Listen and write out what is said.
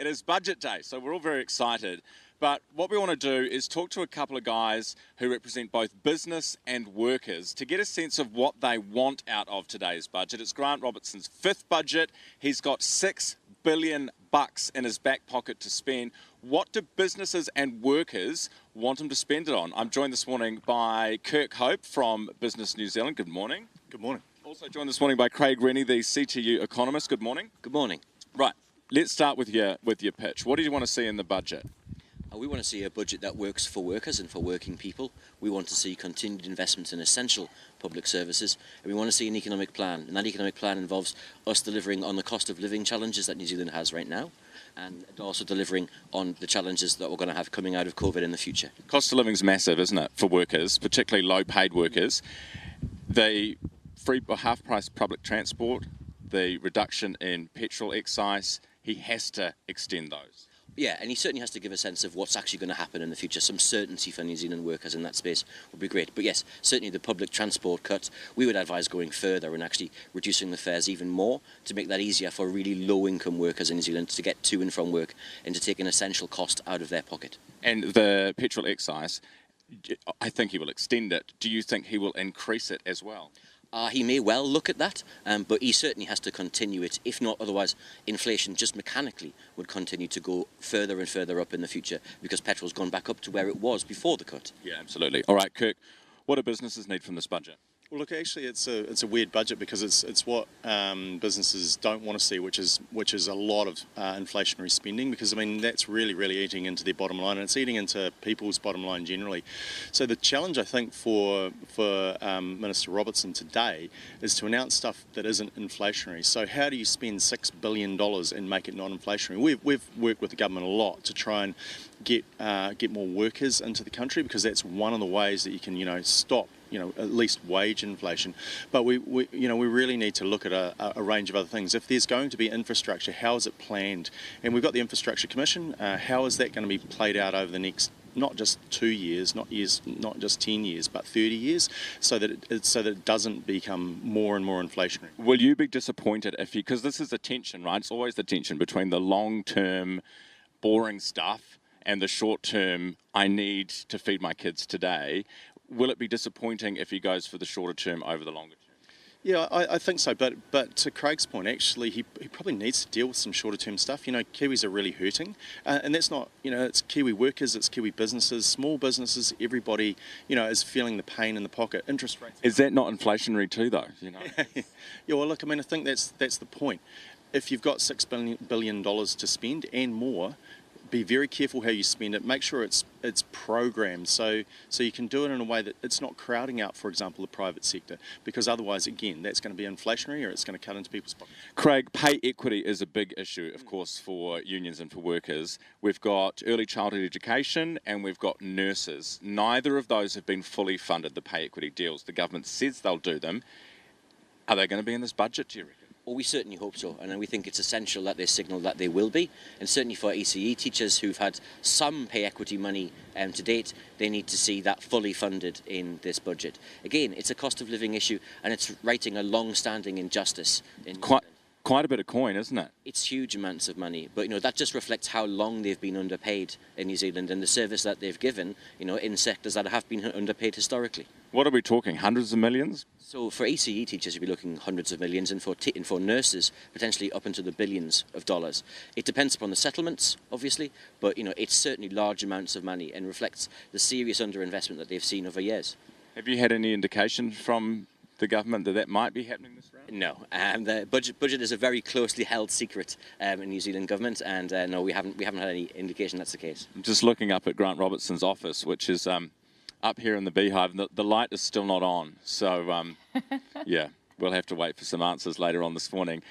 It is budget day, so we're all very excited. But what we want to do is talk to a couple of guys who represent both business and workers to get a sense of what they want out of today's budget. It's Grant Robertson's fifth budget. He's got $6 billion in his back pocket to spend. What do businesses and workers want him to spend it on? I'm joined this morning by Kirk Hope from Business New Zealand. Good morning. Good morning. Also joined this morning by Craig Rennie, the CTU economist. Good morning. Good morning. Right, let's start with your pitch. What do you want to see in the budget? We want to see a budget that works for workers and for working people. We want to see continued investment in essential public services, and we want to see an economic plan. And that economic plan involves us delivering on the cost of living challenges that New Zealand has right now, and also delivering on the challenges that we're going to have coming out of COVID in the future. Cost of living is massive, isn't it, for workers, particularly low-paid workers. The free or half-price public transport, the reduction in petrol excise, he has to extend those. Yeah, and he certainly has to give a sense of what's actually going to happen in the future. Some certainty for New Zealand workers in that space would be great. But yes, certainly the public transport cut, we would advise going further and actually reducing the fares even more to make that easier for really low-income workers in New Zealand to get to and from work and to take an essential cost out of their pocket. And the petrol excise, I think he will extend it. Do you think he will increase it as well? He may well look at that, but he certainly has to continue it. If not, otherwise, inflation just mechanically would continue to go further and further up in the future because petrol's gone back up to where it was before the cut. Yeah, absolutely. All right, Kirk, what do businesses need from this budget? Well, look, actually, it's a weird budget because it's what businesses don't want to see, which is a lot of inflationary spending. Because I mean, that's really eating into their bottom line, and it's eating into people's bottom line generally. So the challenge, I think, for Minister Robertson today is to announce stuff that isn't inflationary. So how do you spend $6 billion and make it non-inflationary? We've worked with the government a lot to try and get more workers into the country, because that's one of the ways that you can stop at least wage inflation. But we really need to look at a range of other things. If there's going to be infrastructure, how is it planned? And we've got the Infrastructure Commission. How is that going to be played out over the next not just 2 years, not just 10 years, but 30 years, so that it doesn't become more and more inflationary? Will you be disappointed because this is a tension, right? It's always the tension between the long-term boring stuff and the short-term, I need to feed my kids today. Will it be disappointing if he goes for the shorter term over the longer term? Yeah, I think so. But to Craig's point, actually, he probably needs to deal with some shorter term stuff. Kiwis are really hurting, and that's not, it's Kiwi workers, it's Kiwi businesses, small businesses, everybody, is feeling the pain in the pocket. Interest rates. Is that not inflationary too, though? Yeah, well, look, I mean, I think that's the point. If you've got $6 billion to spend and more, be very careful how you spend it. Make sure it's programmed so you can do it in a way that it's not crowding out, for example, the private sector, because otherwise, again, that's going to be inflationary or it's going to cut into people's pockets. Craig, pay equity is a big issue, of course, for unions and for workers. We've got early childhood education and we've got nurses. Neither of those have been fully funded, the pay equity deals. The government says they'll do them. Are they going to be in this budget, do you reckon? Well, we certainly hope so, and we think it's essential that they signal that they will be. And certainly for ECE teachers who've had some pay equity money to date, they need to see that fully funded in this budget. Again, it's a cost of living issue, and it's righting a long-standing injustice in Quite a bit of coin, isn't it? It's huge amounts of money, but that just reflects how long they've been underpaid in New Zealand and the service that they've given, in sectors that have been underpaid historically. What are we talking? Hundreds of millions? So for ECE teachers, you'll be looking hundreds of millions, and for nurses, potentially up into the billions of dollars. It depends upon the settlements, obviously, but it's certainly large amounts of money and reflects the serious underinvestment that they've seen over years. Have you had any indication from the government that might be happening this round? No, the budget is a very closely held secret in New Zealand government, and no, we haven't had any indication that's the case. I'm just looking up at Grant Robertson's office, which is up here in the beehive, and the light is still not on. So, yeah, we'll have to wait for some answers later on this morning.